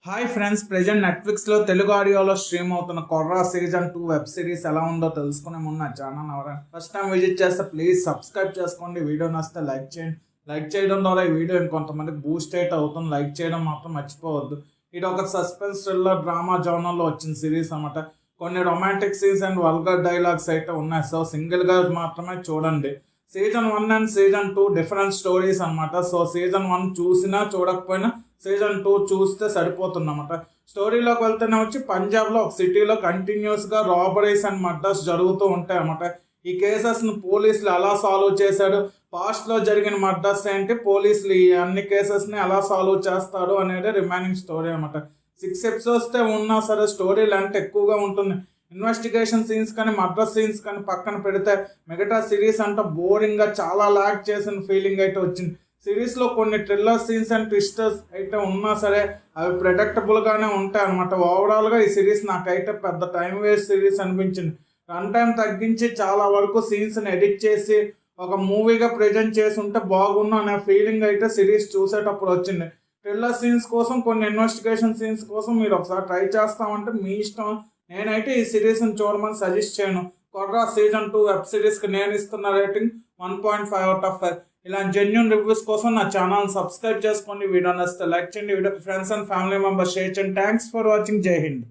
Hi friends, present నెట్ఫ్లిక్స్లో తెలుగు ఆడియోలో stream అవుతున్న కొర్రా సీజన్ 2 వెబ్ సిరీస్ ఎలా ఉందో తెలుసుకునే ముందు నా ఛానల్ ఎవరైనా ఫస్ట్ టైం విజిట్ చేస్తే ప్లీజ్ సబ్స్క్రైబ్ చేసుకోండి. వీడియో నచ్చితే లైక్ చేయండి. లైక్ చేయడం ద్వారా ఈ వీడియో ఇంకొంతమందికి బూస్ట్ అయితే అవుతుంది. లైక్ చేయడం మాత్రం మర్చిపోవద్దు. ఇది ఒక సస్పెన్స్ థ్రిల్లర్ డ్రామా జోనర్లో వచ్చిన సిరీస్ అన్నమాట. కొన్ని romantic scenes and vulgar dialogues అయితే ఉన్నాయి. సో సింగిల్గా మాత్రమే చూడండి. Season 1 and season 2 different stories అనమాట. సో సీజన్ 1 చూసినా చూడకపోయినా సీజన్ 2 చూస్తే సరిపోతుందన్నమాట. స్టోరీలోకి వెళ్తేనే వచ్చి పంజాబ్లో ఒక సిటీలో కంటిన్యూస్గా రాబరీస్ అండ్ మర్డర్స్ జరుగుతూ ఉంటాయి అన్నమాట. ఈ కేసెస్ను పోలీసులు ఎలా సాల్వ్ చేశాడు, పాస్ట్లో జరిగిన మర్డర్స్ ఏంటి, పోలీసులు ఈ అన్ని కేసెస్ని ఎలా సాల్వ్ చేస్తారు అనేది రిమైనింగ్ స్టోరీ అన్నమాట. 6 ఎపిసోడ్స్తే ఉన్నా సరే స్టోరీ లెంత్ ఎక్కువగా ఉంటుంది. ఇన్వెస్టిగేషన్ సీన్స్ కానీ మర్డర్ సీన్స్ కానీ పక్కన పెడితే మిగతా సిరీస్ అంతా బోరింగ్గా చాలా ల్యాక్ చేసిన ఫీలింగ్ అయితే వచ్చింది. సిరీస్లో కొన్ని థ్రిల్లర్ సీన్స్ అండ్ ట్విస్టర్స్ అయితే ఉన్నా సరే అవి ప్రెడిక్టబుల్గానే ఉంటాయి అనమాట. ఓవరాల్గా ఈ సిరీస్ నాకైతే పెద్ద టైం వేస్ట్ సిరీస్ అనిపించింది. రన్ టైం తగ్గించి చాలా వరకు సీన్స్ని ఎడిట్ చేసి ఒక మూవీగా ప్రజెంట్ చేసి ఉంటే బాగున్నా అనే ఫీలింగ్ అయితే సిరీస్ చూసేటప్పుడు వచ్చింది. థ్రిల్లర్ సీన్స్ కోసం కొన్ని ఇన్వెస్టిగేషన్ సీన్స్ కోసం మీరు ఒకసారి ట్రై చేస్తామంటే మీ ఇష్టం. నేనైతే ఈ సిరీస్ని చూడమని సజెస్ట్ చేయను. కొర్రా సీజన్ 2 వెబ్ సిరీస్కి నేను ఇస్తున్న రేటింగ్ 1.5/5. ఇలాంటి జెన్యూన్ రివ్యూస్ కోసం నా ఛానల్ సబ్స్క్రైబ్ చేసుకోండి. వీడియో నచ్చితే లైక్ చేయండి. Video friends and family members share చేయండి. Thanks for watching. జై హింద్.